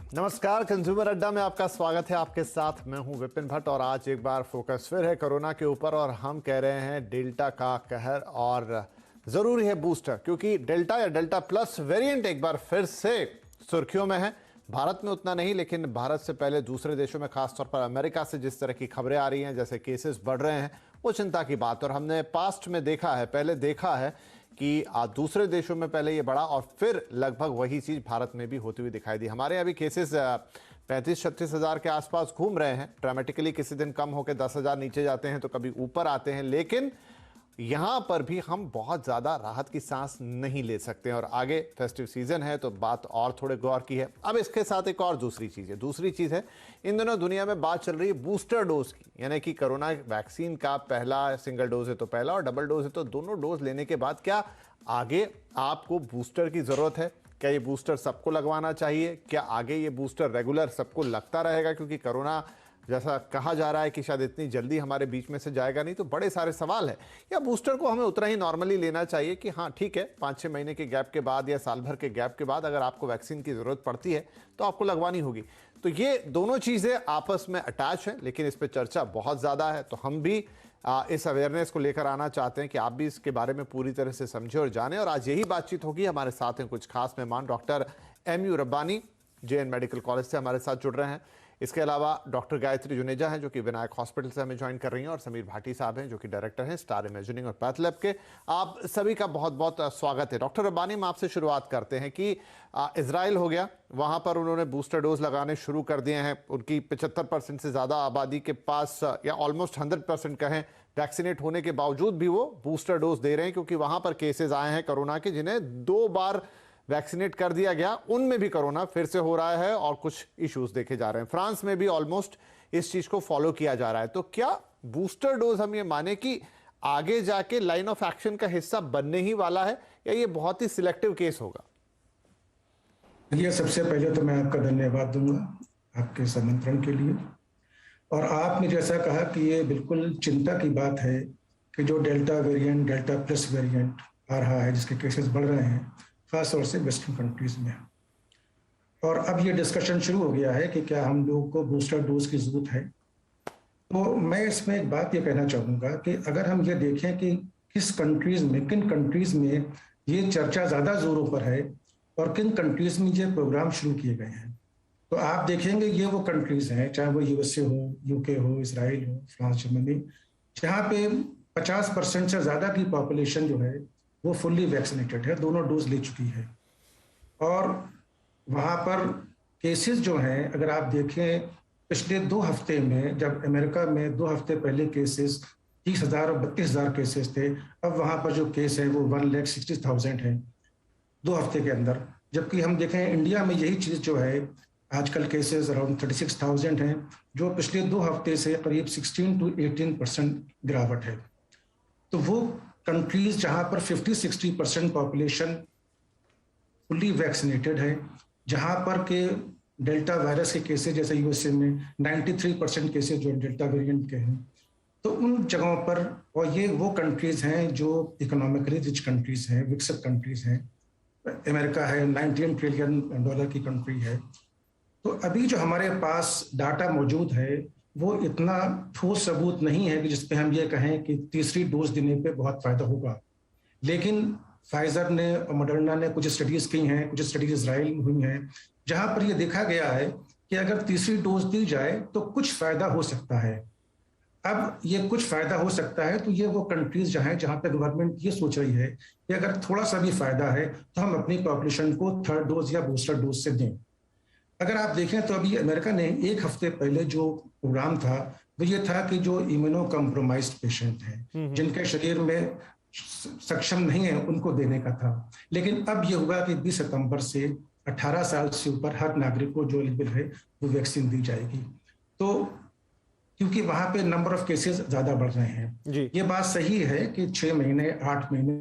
नमस्कार, कंज्यूमर अड्डा में आपका स्वागत है। आपके साथ मैं हूं विपिन भट्ट और आज एक बार फोकस फिर है कोरोना के ऊपर और हम कह रहे हैं डेल्टा का कहर और जरूरी है बूस्टर, क्योंकि डेल्टा या डेल्टा प्लस वेरिएंट एक बार फिर से सुर्खियों में है। भारत में उतना नहीं, लेकिन भारत से पहले दूसरे देशों में, खासतौर पर अमेरिका से जिस तरह की खबरें आ रही हैं, जैसे केसेस बढ़ रहे हैं, वो चिंता की बात। और हमने पास्ट में देखा है, पहले देखा है कि दूसरे देशों में पहले ये बढ़ा और फिर लगभग वही चीज़ भारत में भी होती हुई दिखाई दी। हमारे यहाँ भी केसेस 35-36 हज़ार के आसपास घूम रहे हैं। ड्रामेटिकली किसी दिन कम होकर 10,000 नीचे जाते हैं तो कभी ऊपर आते हैं, लेकिन यहाँ पर भी हम बहुत ज़्यादा राहत की सांस नहीं ले सकते हैं। और आगे फेस्टिव सीजन है तो बात और थोड़े गौर की है। अब इसके साथ एक और दूसरी चीज़ है, इन दिनों दुनिया में बात चल रही है बूस्टर डोज की, यानी कि कोरोना वैक्सीन का पहला सिंगल डोज है तो पहला और डबल डोज है तो दोनों डोज लेने के बाद क्या आगे आपको बूस्टर की ज़रूरत है? क्या ये बूस्टर सबको लगवाना चाहिए? क्या आगे ये बूस्टर रेगुलर सबको लगता रहेगा? क्योंकि कोरोना जैसा कहा जा रहा है कि शायद इतनी जल्दी हमारे बीच में से जाएगा नहीं, तो बड़े सारे सवाल है। या बूस्टर को हमें उतना ही नॉर्मली लेना चाहिए कि हाँ ठीक है, 5-6 महीने के गैप के बाद या साल भर के गैप के बाद अगर आपको वैक्सीन की ज़रूरत पड़ती है तो आपको लगवानी होगी। तो ये दोनों चीज़ें आपस में अटैच हैं, लेकिन इस पर चर्चा बहुत ज़्यादा है। तो हम भी इस अवेयरनेस को लेकर आना चाहते हैं कि आप भी इसके बारे में पूरी तरह से समझें और जानें। और आज यही बातचीत होगी। हमारे साथ हैं कुछ खास मेहमान। Doctor MU Rabbani JN medical college से हमारे साथ जुड़ रहे हैं। इसके अलावा डॉक्टर गायत्री जुनेजा हैं जो कि विनायक हॉस्पिटल से हमें ज्वाइन कर रही हैं, और समीर भाटी साहब हैं जो कि डायरेक्टर हैं स्टार इमेजिनिंग और पैथ लैब के। आप सभी का बहुत बहुत स्वागत है। डॉक्टर रब्बानी, हम आपसे शुरुआत करते हैं कि इजराइल हो गया, वहाँ पर उन्होंने बूस्टर डोज लगाने शुरू कर दिए हैं। उनकी 75% से ज़्यादा आबादी के पास, या ऑलमोस्ट 100% कहें, वैक्सीनेट होने के बावजूद भी वो बूस्टर डोज दे रहे हैं, क्योंकि वहाँ पर केसेज आए हैं कोरोना के जिन्हें 2 बार वैक्सीनेट कर दिया गया, उनमें भी कोरोना फिर से हो रहा है और कुछ इश्यूज देखे जा रहे हैं। फ्रांस में भी ऑलमोस्ट इस चीज को फॉलो किया जा रहा है। तो क्या बूस्टर डोज हम ये माने कि आगे जाके लाइन ऑफ एक्शन का हिस्सा बनने ही वाला है, या ये बहुत ही सिलेक्टिव केस होगा? ये सबसे पहले तो मैं आपका धन्यवाद दूंगा आपके समंत्रण के लिए। और आपने जैसा कहा कि ये बिल्कुल चिंता की बात है कि जो delta variant, delta plus variant आ रहा है, जिसके केसेस बढ़ रहे हैं खास तौर से वेस्टर्न कंट्रीज में। और अब ये डिस्कशन शुरू हो गया है कि क्या हम लोगों को बूस्टर डोज की जरूरत है। तो मैं इसमें एक बात ये कहना चाहूँगा कि अगर हम ये देखें कि किस कंट्रीज में, किन कंट्रीज में ये चर्चा ज़्यादा जोरों पर है और किन कंट्रीज में ये प्रोग्राम शुरू किए गए हैं, तो आप देखेंगे ये वो कंट्रीज हैं, चाहे वो USA हो, UK हो, इसराइल हो, फ्रांस, जर्मनी, जहाँ पे 50% से ज़्यादा की पॉपुलेशन जो है वो फुल्ली वैक्सीनेटेड है, दोनों डोज ले चुकी है। और वहाँ पर केसेस जो हैं, अगर आप देखें पिछले 2 हफ्ते में, जब अमेरिका में 2 हफ्ते पहले केसेस 30,000 और 32,000 केसेस थे, अब वहाँ पर जो केस है वो 1,60,000 है 2 हफ्ते के अंदर। जबकि हम देखें इंडिया में यही चीज़ जो है, आजकल केसेस अराउंड 36,000 हैं, जो पिछले 2 हफ्ते से करीब 16 to 18% गिरावट है। तो वो कंट्रीज जहां पर 50-60% पॉपुलेशन फुली वैक्सीनेटेड है, जहां पर के डेल्टा वायरस के केसेस जैसे USA में 93% केसेस जो डेल्टा वेरिएंट के हैं, तो उन जगहों पर, और ये वो कंट्रीज हैं जो इकोनॉमिकली रिच कंट्रीज हैं, विकसित कंट्रीज हैं। अमेरिका है, $19 ट्रिलियन की कंट्री है। तो अभी जो हमारे पास डाटा मौजूद है वो इतना ठोस सबूत नहीं है कि जिसपे हम ये कहें कि तीसरी डोज देने पे बहुत फायदा होगा। लेकिन फाइजर ने और मॉडर्ना ने कुछ स्टडीज की हैं, कुछ स्टडीज इजराइल में हुई हैं, जहां पर ये देखा गया है कि अगर तीसरी डोज दी जाए तो कुछ फायदा हो सकता है। अब ये कुछ फायदा हो सकता है, तो ये वो कंट्रीज जहां पे गवर्नमेंट ये सोच रही है कि अगर थोड़ा सा भी फायदा है तो हम अपनी पॉपुलेशन को 3rd डोज या बूस्टर डोज से दें। अगर आप देखें तो अभी अमेरिका ने 1 हफ्ते पहले जो प्रोग्राम था वो ये था कि जो इम्यूनो कॉम्प्रोमाइज्ड पेशेंट हैं, जिनके शरीर में सक्षम नहीं है, उनको देने का था। लेकिन अब ये हुआ कि 20 सितंबर से 18 साल से ऊपर हर नागरिक को जो एलिजिबल है वो वैक्सीन दी जाएगी। तो क्योंकि वहां पे नंबर ऑफ केसेस ज्यादा बढ़ रहे हैं, ये बात सही है कि 6 महीने 8 महीने।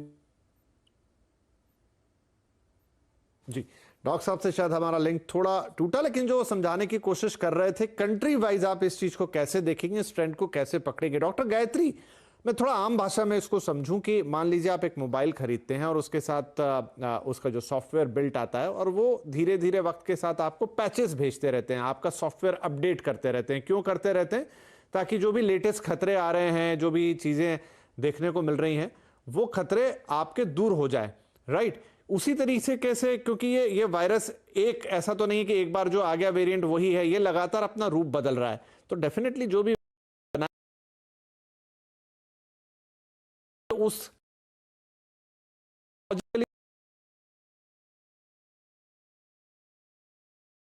जी, डॉक्टर साहब से शायद हमारा लिंक थोड़ा टूटा, लेकिन जो समझाने की कोशिश कर रहे थे, कंट्री वाइज आप इस चीज को कैसे देखेंगे, इस ट्रेंड को कैसे पकड़ेंगे? डॉक्टर गायत्री, मैं थोड़ा आम भाषा में इसको समझूं कि मान लीजिए आप एक मोबाइल खरीदते हैं और उसके साथ उसका जो सॉफ्टवेयर बिल्ट आता है और वो धीरे धीरे वक्त के साथ आपको पैचेस भेजते रहते हैं, आपका सॉफ्टवेयर अपडेट करते रहते हैं। क्यों करते रहते हैं? ताकि जो भी लेटेस्ट खतरे आ रहे हैं, जो भी चीजें देखने को मिल रही हैं, वो खतरे आपके दूर हो जाए, राइट? उसी तरीके से कैसे, क्योंकि ये वायरस एक ऐसा तो नहीं कि एक बार जो आ गया वेरिएंट वही है, ये लगातार अपना रूप बदल रहा है। तो डेफिनेटली जो भी उस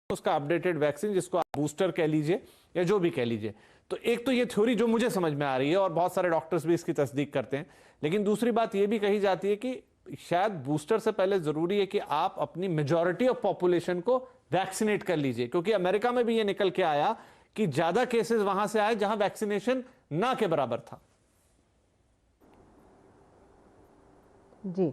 उसका अपडेटेड वैक्सीन, जिसको आप बूस्टर कह लीजिए या जो भी कह लीजिए, तो एक तो ये थ्योरी जो मुझे समझ में आ रही है और बहुत सारे डॉक्टर्स भी इसकी तस्दीक करते हैं। लेकिन दूसरी बात ये भी कही जाती है कि शायद बूस्टर से पहले जरूरी है कि आप अपनी मेजॉरिटी ऑफ पॉपुलेशन को वैक्सीनेट कर लीजिए, क्योंकि अमेरिका में भी ये निकल के आया कि ज्यादा केसेस वहां से आए जहां वैक्सीनेशन ना के बराबर था। जी,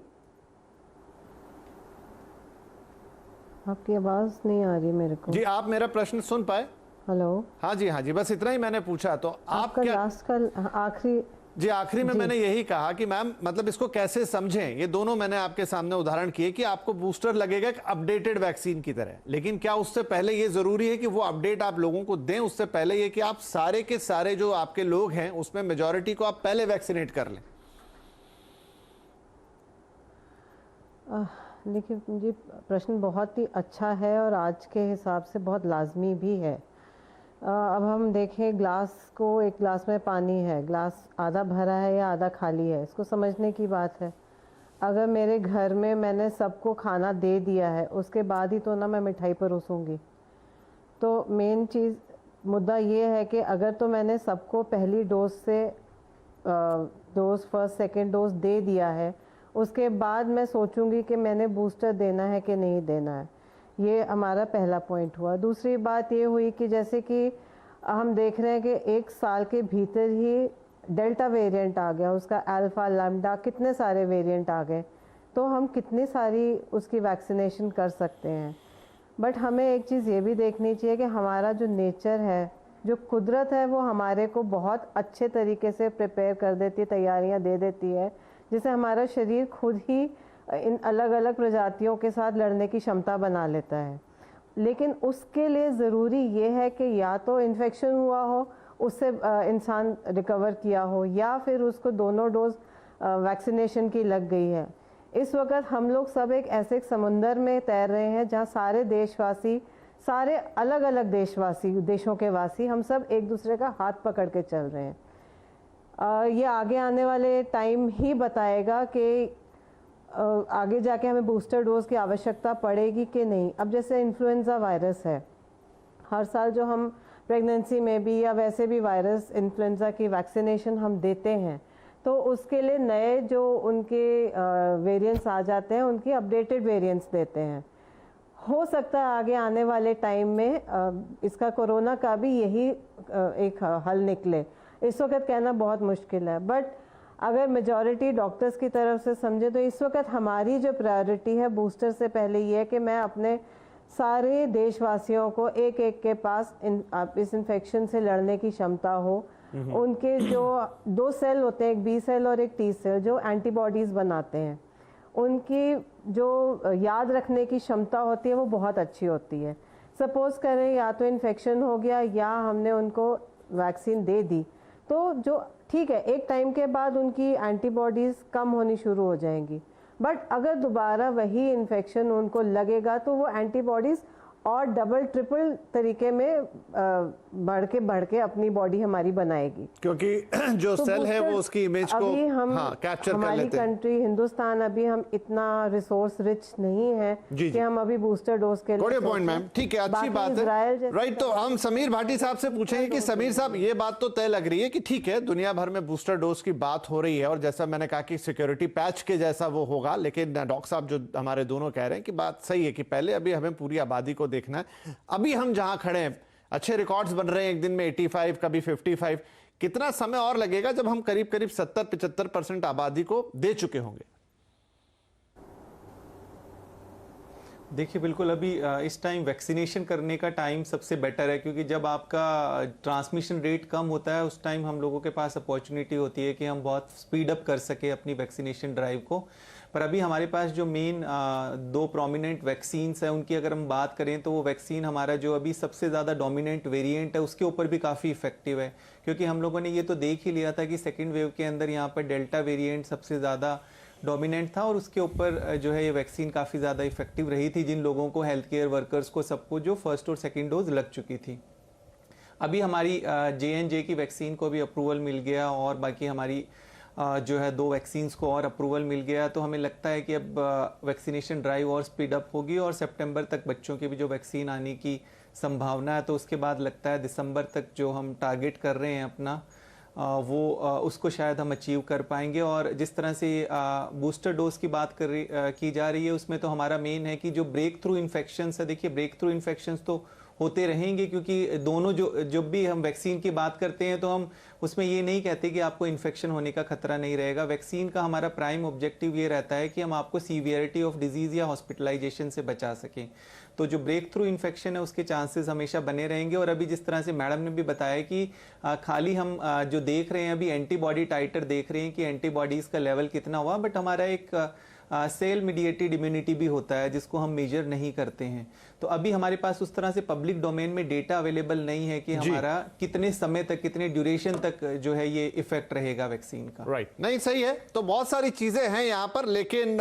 आपकी आवाज़ नहीं आ रही मेरे को। जी, आप मेरा प्रश्न सुन पाए? हेलो। हाँ जी, बस इतना ही मैंने पूछा। तो आप आपका क्या लास्ट का आखिरी? जी, आखिरी में मैंने यही कहा कि मैम मतलब इसको कैसे समझें। ये दोनों मैंने आपके सामने उदाहरण किए कि आपको बूस्टर लगेगा एक अपडेटेड वैक्सीन की तरह, लेकिन क्या उससे पहले ये जरूरी है कि वो अपडेट आप लोगों को दें? उससे पहले ये कि आप सारे के सारे जो आपके लोग हैं उसमें मेजॉरिटी को आप पहले वैक्सीनेट कर लें? देखिए जी, प्रश्न बहुत ही अच्छा है और आज के हिसाब से बहुत लाजमी भी है। अब हम देखें ग्लास को, एक ग्लास में पानी है, ग्लास आधा भरा है या आधा खाली है, इसको समझने की बात है। अगर मेरे घर में मैंने सबको खाना दे दिया है, उसके बाद ही तो ना मैं मिठाई परोसूंगी। तो मेन चीज़ मुद्दा ये है कि अगर तो मैंने सबको पहली डोज से डोज फर्स्ट सेकंड डोज दे दिया है, उसके बाद मैं सोचूंगी कि मैंने बूस्टर देना है कि नहीं देना है। ये हमारा पहला पॉइंट हुआ। दूसरी बात ये हुई कि जैसे कि हम देख रहे हैं कि एक साल के भीतर ही डेल्टा वेरिएंट आ गया, उसका अल्फ़ा लैम्डा, कितने सारे वेरिएंट आ गए, तो हम कितनी सारी उसकी वैक्सीनेशन कर सकते हैं। बट हमें एक चीज़ ये भी देखनी चाहिए कि हमारा जो नेचर है, जो कुदरत है, वो हमारे को बहुत अच्छे तरीके से प्रिपेयर कर देती है, तैयारियां दे देती है, जिससे हमारा शरीर खुद ही इन अलग अलग प्रजातियों के साथ लड़ने की क्षमता बना लेता है। लेकिन उसके लिए ज़रूरी ये है कि या तो इन्फेक्शन हुआ हो, उससे इंसान रिकवर किया हो, या फिर उसको दोनों डोज वैक्सीनेशन की लग गई है। इस वक्त हम लोग सब एक ऐसे समुंदर में तैर रहे हैं जहाँ सारे देशवासी, सारे अलग अलग देशों के वासी, हम सब एक दूसरे का हाथ पकड़ के चल रहे हैं। ये आगे आने वाले टाइम ही बताएगा कि आगे जाके हमें बूस्टर डोज की आवश्यकता पड़ेगी कि नहीं। अब जैसे इन्फ्लुएंजा वायरस है, हर साल जो हम प्रेगनेंसी में भी या वैसे भी वायरस इन्फ्लुएंजा की वैक्सीनेशन हम देते हैं, तो उसके लिए नए जो उनके वेरिएंट्स आ जाते हैं, उनकी अपडेटेड वेरिएंट्स देते हैं। हो सकता है आगे आने वाले टाइम में इसका कोरोना का भी यही एक हल निकले। इस वक्त कहना बहुत मुश्किल है, बट अगर मेजॉरिटी डॉक्टर्स की तरफ से समझे तो इस वक्त हमारी जो प्रायोरिटी है बूस्टर से पहले ये है कि मैं अपने सारे देशवासियों को एक एक के पास इस इन्फेक्शन से लड़ने की क्षमता हो। उनके जो 2 सेल होते हैं, एक बी सेल और एक टी सेल, जो एंटीबॉडीज़ बनाते हैं, उनकी जो याद रखने की क्षमता होती है वो बहुत अच्छी होती है। सपोज़ करें या तो इन्फेक्शन हो गया या हमने उनको वैक्सीन दे दी, तो जो ठीक है, एक टाइम के बाद उनकी एंटीबॉडीज़ कम होनी शुरू हो जाएंगी। बट अगर दोबारा वही इन्फेक्शन उनको लगेगा तो वो एंटीबॉडीज़ और डबल ट्रिपल तरीके में बढ़ के अपनी बॉडी हमारी बनाएगी, क्योंकि जो तो सेल है वो उसकी इमेज को कैप्चर कर हमारी लेते हैं। कंट्री हिंदुस्तान अभी हम इतना रिसोर्स रिच नहीं है कि हम अभी बूस्टर डोज के लिए पॉइंट मैम, ठीक है, अच्छी बात है, राइट। तो हम समीर भाटी साहब से पूछेंगे कि समीर साहब, ये बात तो तय लग रही है कि ठीक है, दुनिया भर में बूस्टर डोज की बात हो रही है और जैसा मैंने कहा कि सिक्योरिटी पैच के जैसा वो होगा, लेकिन डॉक्टर साहब जो हमारे दोनों कह रहे हैं कि बात सही है कि पहले अभी हमें पूरी आबादी को देखना है। अभी हम जहां खड़े हैं, अच्छे रिकॉर्ड्स बन रहे हैं, एक दिन में 85, कभी 55, कितना समय और लगेगा जब हम करीब करीब 70-75% आबादी को दे चुके होंगे? देखिए बिल्कुल अभी इस टाइम वैक्सीनेशन करने का टाइम सबसे बेटर है, क्योंकि जब आपका ट्रांसमिशन रेट कम होता है उस टाइम हम लोगों के पास अपॉर्चुनिटी होती है कि हम बहुत स्पीड अप कर सके अपनी वैक्सीनेशन ड्राइव को। पर अभी हमारे पास जो मेन दो प्रोमिनेंट वैक्सीन्स हैं उनकी अगर हम बात करें तो वो वैक्सीन हमारा जो अभी सबसे ज़्यादा डोमिनेंट वेरिएंट है उसके ऊपर भी काफ़ी इफेक्टिव है, क्योंकि हम लोगों ने ये तो देख ही लिया था कि सेकेंड वेव के अंदर यहाँ पर डेल्टा वेरिएंट सबसे ज़्यादा डोमिनेंट था और उसके ऊपर जो है ये वैक्सीन काफ़ी ज़्यादा इफेक्टिव रही थी जिन लोगों को, हेल्थ केयर वर्कर्स को, सबको जो फर्स्ट और सेकंड डोज लग चुकी थी। अभी हमारी J&J की वैक्सीन को भी अप्रूवल मिल गया और बाकी हमारी जो है 2 वैक्सीन्स को और अप्रूवल मिल गया, तो हमें लगता है कि अब वैक्सीनेशन ड्राइव और स्पीड अप होगी और सितंबर तक बच्चों की भी जो वैक्सीन आने की संभावना है, तो उसके बाद लगता है दिसंबर तक जो हम टारगेट कर रहे हैं अपना वो उसको शायद हम अचीव कर पाएंगे। और जिस तरह से बूस्टर डोज की बात की जा रही है उसमें तो हमारा मेन है कि जो ब्रेक थ्रू इन्फेक्शंस है, देखिए ब्रेक थ्रू इन्फेक्शंस तो होते रहेंगे, क्योंकि दोनों जब भी हम वैक्सीन की बात करते हैं तो हम उसमें ये नहीं कहते कि आपको इन्फेक्शन होने का खतरा नहीं रहेगा। वैक्सीन का हमारा प्राइम ऑब्जेक्टिव ये रहता है कि हम आपको सीवियरिटी ऑफ डिजीज़ या हॉस्पिटलाइजेशन से बचा सकें। तो जो ब्रेक थ्रू इन्फेक्शन है उसके चांसेस हमेशा बने रहेंगे। और अभी जिस तरह से मैडम ने भी बताया कि खाली हम जो देख रहे हैं अभी एंटीबॉडी टाइटर देख रहे हैं कि एंटीबॉडीज़ का लेवल कितना हुआ, बट हमारा एक सेल मीडिएटेड इम्यूनिटी भी होता है जिसको हम मेजर नहीं करते हैं। तो अभी हमारे पास उस तरह से पब्लिक डोमेन में डेटा अवेलेबल नहीं है कि हमारा कितने समय तक, कितने ड्यूरेशन तक जो है ये इफेक्ट रहेगा वैक्सीन का। राइट, नहीं सही है। तो बहुत सारी चीजें हैं यहाँ पर, लेकिन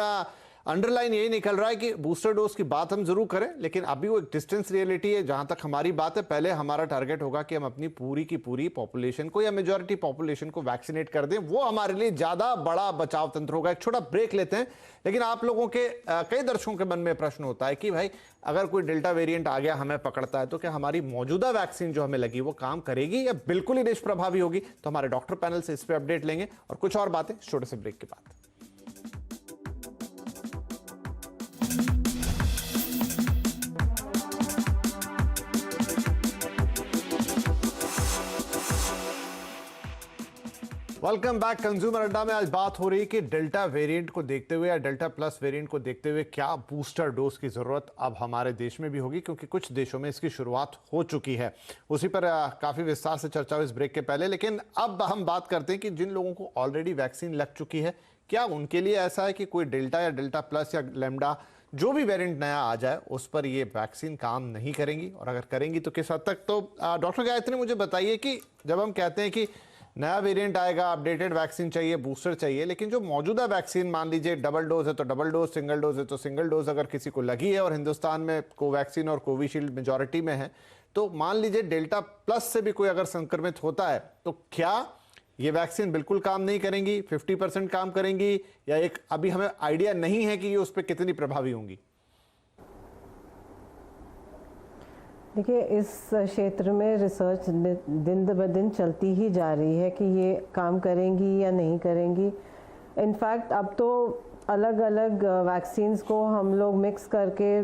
अंडरलाइन यही निकल रहा है कि बूस्टर डोज की बात हम जरूर करें, लेकिन अभी वो एक डिस्टेंस रियलिटी है। जहां तक हमारी बात है, पहले हमारा टारगेट होगा कि हम अपनी पूरी की पूरी पॉपुलेशन को या मेजॉरिटी पॉपुलेशन को वैक्सीनेट कर दें। वो हमारे लिए ज्यादा बड़ा बचाव तंत्र होगा। एक छोटा ब्रेक लेते हैं, लेकिन आप लोगों के कई दर्शकों के मन में प्रश्न होता है कि भाई अगर कोई डेल्टा वेरिएंट आ गया, हमें पकड़ता है, तो क्या हमारी मौजूदा वैक्सीन जो हमें लगी वो काम करेगी या बिल्कुल ही निष्प्रभावी होगी? तो हमारे डॉक्टर पैनल से इस पर अपडेट लेंगे और कुछ और बातें छोटे से ब्रेक के बाद। Welcome back. कंज्यूमर अड्डा में आज बात हो रही है कि डेल्टा वेरिएंट को देखते हुए या डेल्टा प्लस वेरिएंट को देखते हुए क्या बूस्टर डोज की जरूरत अब हमारे देश में भी होगी, क्योंकि कुछ देशों में इसकी शुरुआत हो चुकी है। उसी पर काफी विस्तार से चर्चा हुई इस ब्रेक के पहले, लेकिन अब हम बात करते हैं कि जिन लोगों को ऑलरेडी वैक्सीन लग चुकी है, क्या उनके लिए ऐसा है कि कोई डेल्टा या डेल्टा प्लस या लैम्डा जो भी वेरिएंट नया आ जाए उस पर ये वैक्सीन काम नहीं करेंगी, और अगर करेंगी तो किस हद तक? तो डॉक्टर गायत्री मुझे बताइए कि जब हम कहते हैं कि नया वेरिएंट आएगा, अपडेटेड वैक्सीन चाहिए, बूस्टर चाहिए, लेकिन जो मौजूदा वैक्सीन, मान लीजिए डबल डोज है तो डबल डोज, सिंगल डोज है तो सिंगल डोज, अगर किसी को लगी है और हिंदुस्तान में कोवैक्सीन और कोविशील्ड मेजॉरिटी में है, तो मान लीजिए डेल्टा प्लस से भी कोई अगर संक्रमित होता है, तो क्या ये वैक्सीन बिल्कुल काम नहीं करेंगी, 50% काम करेंगी, या एक अभी हमें आइडिया नहीं है कि ये उस पर कितनी प्रभावी होंगी? देखिए, इस क्षेत्र में रिसर्च दिन ब दिन चलती ही जा रही है कि ये काम करेंगी या नहीं करेंगी। इनफैक्ट अब तो अलग अलग वैक्सीन्स को हम लोग मिक्स करके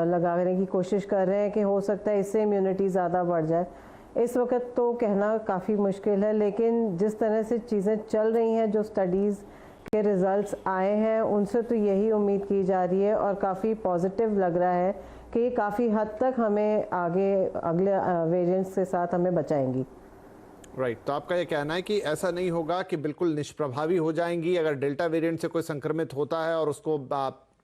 लगाने की कोशिश कर रहे हैं कि हो सकता है इससे इम्यूनिटी ज़्यादा बढ़ जाए। इस वक्त तो कहना काफ़ी मुश्किल है, लेकिन जिस तरह से चीज़ें चल रही हैं, जो स्टडीज़ के रिज़ल्ट्स आए हैं, उनसे तो यही उम्मीद की जा रही है और काफ़ी पॉजिटिव लग रहा है कि ये काफ़ी हद तक हमें आगे अगले वेरिएंट्स के साथ हमें बचाएंगी। राइट, तो आपका ये कहना है कि ऐसा नहीं होगा कि बिल्कुल निष्प्रभावी हो जाएंगी। अगर डेल्टा वेरिएंट से कोई संक्रमित होता है और उसको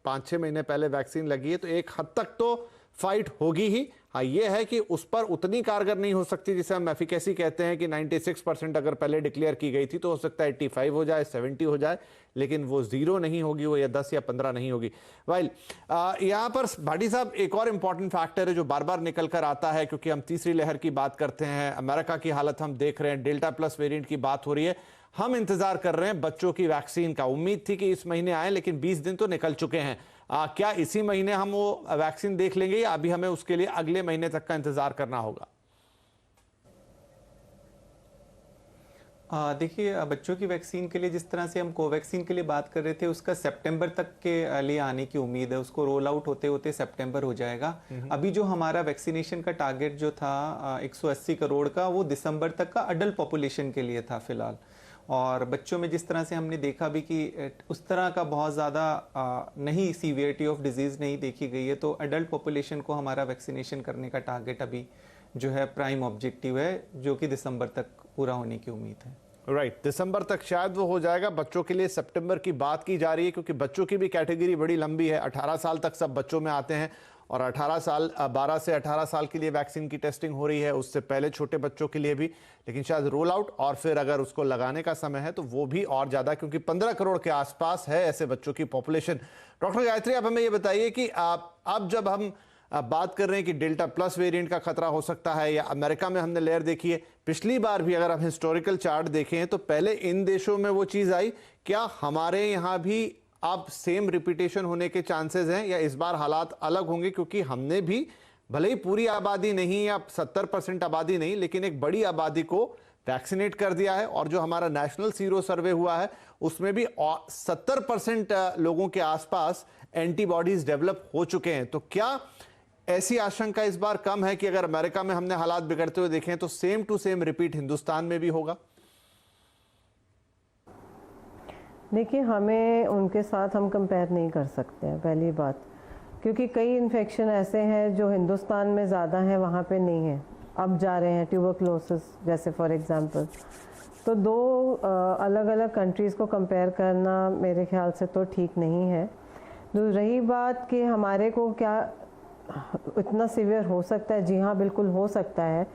5-6 महीने पहले वैक्सीन लगी है, तो एक हद तक तो फाइट होगी ही। हाँ, ये है कि उस पर उतनी कारगर नहीं हो सकती जिसे हम एफिकेसी कहते हैं कि 96% अगर पहले डिक्लेयर की गई थी तो हो सकता है 85 हो जाए, 70 हो जाए, लेकिन वो 0 नहीं होगी, वो या 10 या 15 नहीं होगी। वाइल यहाँ पर भाटी साहब, एक और इंपॉर्टेंट फैक्टर है जो बार बार निकल कर आता है, क्योंकि हम तीसरी लहर की बात करते हैं, अमेरिका की हालत हम देख रहे हैं, डेल्टा प्लस वेरिएंट की बात हो रही है, हम इंतजार कर रहे हैं बच्चों की वैक्सीन का। उम्मीद थी कि इस महीने आए, लेकिन 20 दिन तो निकल चुके हैं। क्या इसी महीने हम वो वैक्सीन देख लेंगे या अभी हमें उसके लिए अगले महीने तक का इंतजार करना होगा? देखिए, बच्चों की वैक्सीन के लिए जिस तरह से हम कोवैक्सीन के लिए बात कर रहे थे, उसका सितंबर तक के लिए आने की उम्मीद है। उसको रोल आउट होते होते सितंबर हो जाएगा। अभी जो हमारा वैक्सीनेशन का टारगेट जो था 180 करोड़ का, वो दिसंबर तक का अडल्ट पॉपुलेशन के लिए था फिलहाल। और बच्चों में जिस तरह से हमने देखा भी कि उस तरह का बहुत ज़्यादा नहीं सीवियरिटी ऑफ डिजीज़ नहीं देखी गई है, तो एडल्ट पॉपुलेशन को हमारा वैक्सीनेशन करने का टारगेट अभी जो है प्राइम ऑब्जेक्टिव है, जो कि दिसंबर तक पूरा होने की उम्मीद है। राइट, दिसंबर तक शायद वो हो जाएगा। बच्चों के लिए सितंबर की बात की जा रही है, क्योंकि बच्चों की भी कैटेगरी बड़ी लंबी है। 18 साल तक सब बच्चों में आते हैं और 12 से 18 साल के लिए वैक्सीन की टेस्टिंग हो रही है, उससे पहले छोटे बच्चों के लिए भी। लेकिन शायद रोल आउट और फिर अगर उसको लगाने का समय है तो वो भी और ज़्यादा, क्योंकि 15 करोड़ के आसपास है ऐसे बच्चों की पॉपुलेशन। डॉक्टर गायत्री, आप हमें ये बताइए कि अब जब हम बात कर रहे हैं कि डेल्टा प्लस वेरिएंट का खतरा हो सकता है, या अमेरिका में हमने लेयर देखी है, पिछली बार भी अगर हम हिस्टोरिकल चार्ट देखें तो पहले इन देशों में वो चीज़ आई, क्या हमारे यहाँ भी अब सेम रिपीटेशन होने के चांसेस हैं, या इस बार हालात अलग होंगे? क्योंकि हमने भी भले ही पूरी आबादी नहीं या 70% आबादी नहीं, लेकिन एक बड़ी आबादी को वैक्सीनेट कर दिया है, और जो हमारा नेशनल सीरो सर्वे हुआ है उसमें भी 70% लोगों के आसपास एंटीबॉडीज डेवलप हो चुके हैं। तो क्या ऐसी आशंका इस बार कम है कि अगर अमेरिका में हमने हालात बिगड़ते हुए देखें तो same to same repeat Hindustan में भी होगा? देखिए, हमें उनके साथ हम कंपेयर नहीं कर सकते हैं, पहली बात, क्योंकि कई इन्फेक्शन ऐसे हैं जो हिंदुस्तान में ज़्यादा हैं, वहाँ पे नहीं है, अब जा रहे हैं, ट्यूबरक्लोसिस जैसे फॉर एग्जांपल। तो दो अलग अलग कंट्रीज़ को कंपेयर करना मेरे ख्याल से तो ठीक नहीं है। तो रही बात कि हमारे को क्या इतना सीवियर हो सकता है, जी हाँ बिल्कुल हो सकता है।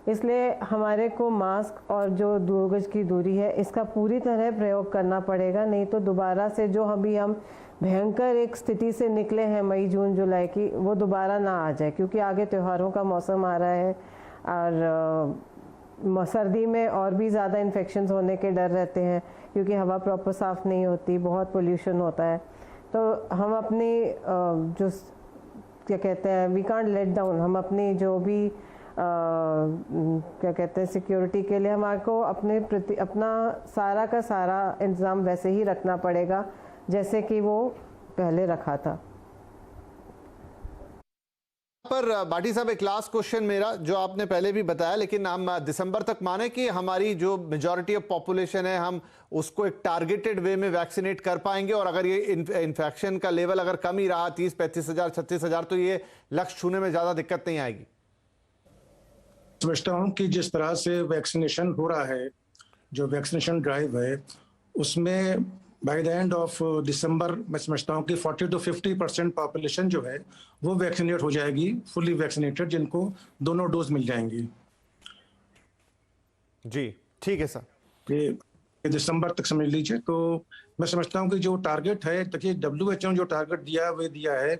इसलिए हमारे को मास्क और जो 2 गज की दूरी है इसका पूरी तरह प्रयोग करना पड़ेगा, नहीं तो दोबारा से जो अभी हम भयंकर एक स्थिति से निकले हैं मई जून जुलाई की, वो दोबारा ना आ जाए, क्योंकि आगे त्योहारों का मौसम आ रहा है और सर्दी में और भी ज़्यादा इन्फेक्शंस होने के डर रहते हैं, क्योंकि हवा प्रॉपर साफ़ नहीं होती, बहुत पोल्यूशन होता है। तो हम अपनी जो क्या कहते हैं, वी कांट लेट डाउन, हम अपनी जो भी क्या कहते हैं सिक्योरिटी के लिए हमारे को अपना सारा का सारा इंतज़ाम वैसे ही रखना पड़ेगा जैसे कि वो पहले रखा था। पर बाटी साहब, एक लास्ट क्वेश्चन मेरा, जो आपने पहले भी बताया, लेकिन हम दिसंबर तक माने कि हमारी जो मेजॉरिटी ऑफ पॉपुलेशन है हम उसको एक टारगेटेड वे में वैक्सीनेट कर पाएंगे, और अगर ये इन्फेक्शन का लेवल अगर कम ही रहा 30-35 हज़ार 36 हज़ार, तो ये लक्ष्य छूने में ज़्यादा दिक्कत नहीं आएगी? समझता हूँ कि जिस तरह से वैक्सीनेशन हो रहा है, जो वैक्सीनेशन ड्राइव है, उसमें by the end of December मैं समझता हूँ कि 40 to 50% पॉपुलेशन जो है वो वैक्सीनेट हो जाएगी, फुली वैक्सीनेटेड, जिनको दोनों डोज मिल जाएंगी। जी ठीक है सर, ये दिसंबर तक समझ लीजिए। तो मैं समझता हूँ कि जो टारगेट है, देखिए WHO ने जो टारगेट दिया वो दिया है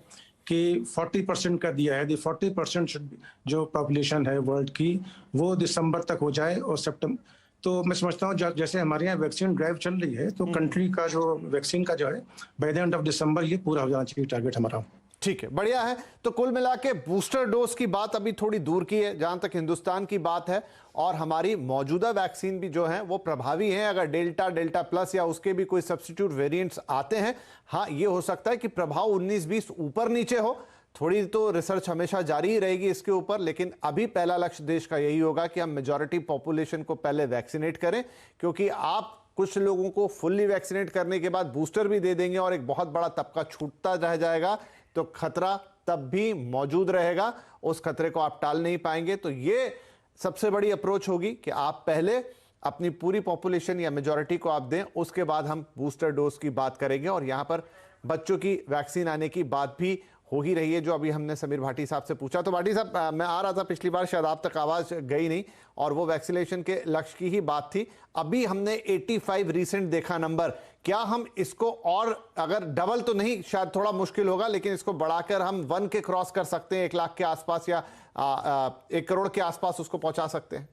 कि 40% का दिया है। 40% जो पॉपुलेशन है वर्ल्ड की वो दिसंबर तक हो जाए, और सितंबर, तो मैं समझता हूँ जैसे हमारे यहाँ वैक्सीन ड्राइव चल रही है, तो कंट्री का जो वैक्सीन का जो है by the end of December ये पूरा हो जाना चाहिए टारगेट हमारा। ठीक है, बढ़िया है। तो कुल मिला के बूस्टर डोज की बात अभी थोड़ी दूर की है जहां तक हिंदुस्तान की बात है, और हमारी मौजूदा वैक्सीन भी जो है वो प्रभावी है। अगर डेल्टा प्लस या उसके भी कोई सब्स्टिट्यूट वेरिएंट्स आते हैं, हाँ ये हो सकता है कि प्रभाव 19-20 ऊपर नीचे हो, थोड़ी तो रिसर्च हमेशा जारी ही रहेगी इसके ऊपर, लेकिन अभी पहला लक्ष्य देश का यही होगा कि हम मेजॉरिटी पॉपुलेशन को पहले वैक्सीनेट करें, क्योंकि आप कुछ लोगों को फुल्ली वैक्सीनेट करने के बाद बूस्टर भी दे देंगे और एक बहुत बड़ा तबका छूटता रह जाएगा, तो खतरा तब भी मौजूद रहेगा, उस खतरे को आप टाल नहीं पाएंगे। तो ये सबसे बड़ी अप्रोच होगी कि आप पहले अपनी पूरी पॉपुलेशन या मेजॉरिटी को आप दें, उसके बाद हम बूस्टर डोज की बात करेंगे। और यहां पर बच्चों की वैक्सीन आने की बात भी हो ही रही है, जो अभी हमने समीर भाटी साहब से पूछा। तो भाटी साहब, मैं आ रहा था पिछली बार, शायद आप तक आवाज गई नहीं, और वो वैक्सीनेशन के लक्ष्य की ही बात थी। अभी हमने 85 रीसेंट देखा नंबर, क्या हम इसको और अगर डबल तो नहीं, शायद थोड़ा मुश्किल होगा, लेकिन इसको बढ़ाकर हम 1 के क्रॉस कर सकते हैं, 1 लाख के आसपास, या 1 करोड़ के आसपास उसको पहुंचा सकते हैं?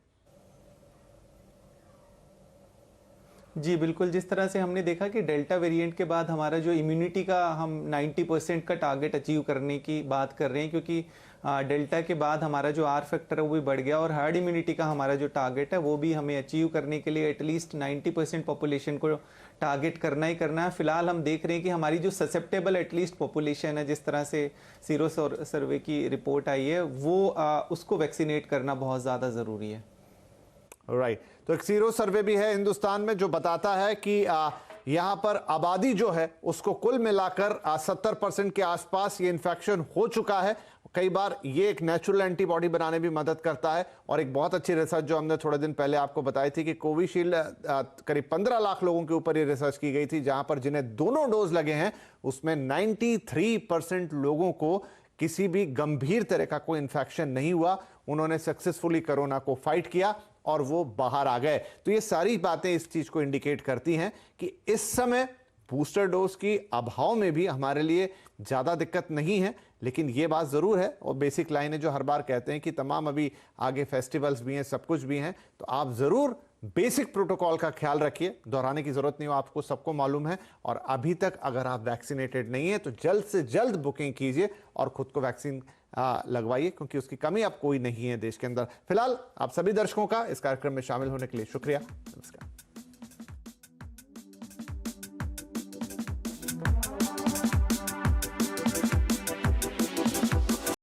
जी बिल्कुल, जिस तरह से हमने देखा कि डेल्टा वेरिएंट के बाद हमारा जो इम्यूनिटी का हम 90% का टारगेट अचीव करने की बात कर रहे हैं, क्योंकि डेल्टा के बाद हमारा जो आर फैक्टर है वो भी बढ़ गया, और हार्ड इम्यूनिटी का हमारा जो टारगेट है वो भी हमें अचीव करने के लिए एटलीस्ट 90% पॉपुलेशन को टारगेट करना ही करना है। फिलहाल हम देख रहे हैं कि हमारी जो ससेप्टेबल एटलीस्ट पॉपुलेशन है, जिस तरह से सीरो सर्वे की रिपोर्ट आई है, वो उसको वैक्सीनेट करना बहुत ज़्यादा ज़रूरी है। राइट तो एक सीरो सर्वे भी है हिंदुस्तान में जो बताता है कि यहाँ पर आबादी जो है उसको कुल मिलाकर 70% के आसपास ये इन्फेक्शन हो चुका है। कई बार ये एक नेचुरल एंटीबॉडी बनाने में भी मदद करता है। और एक बहुत अच्छी रिसर्च जो हमने थोड़े दिन पहले आपको बताई थी कि कोविशील्ड करीब 15 लाख लोगों के ऊपर ये रिसर्च की गई थी, जहां पर जिन्हें दोनों डोज लगे हैं उसमें 93% लोगों को किसी भी गंभीर तरह का कोई इन्फेक्शन नहीं हुआ। उन्होंने सक्सेसफुली कोरोना को फाइट किया और वो बाहर आ गए। तो ये सारी बातें इस चीज को इंडिकेट करती हैं कि इस समय बूस्टर डोज की अभाव में भी हमारे लिए ज्यादा दिक्कत नहीं है। लेकिन ये बात जरूर है और बेसिक लाइन है जो हर बार कहते हैं कि तमाम अभी आगे फेस्टिवल्स भी हैं, सब कुछ भी हैं, तो आप जरूर बेसिक प्रोटोकॉल का ख्याल रखिए। दोहराने की जरूरत नहीं हो, आपको सबको मालूम है। और अभी तक अगर आप वैक्सीनेटेड नहीं है तो जल्द से जल्द बुकिंग कीजिए और खुद को वैक्सीन लगवाइए, क्योंकि उसकी कमी अब कोई नहीं है देश के अंदर। फिलहाल आप सभी दर्शकों का इस कार्यक्रम में शामिल होने के लिए शुक्रिया। नमस्कार।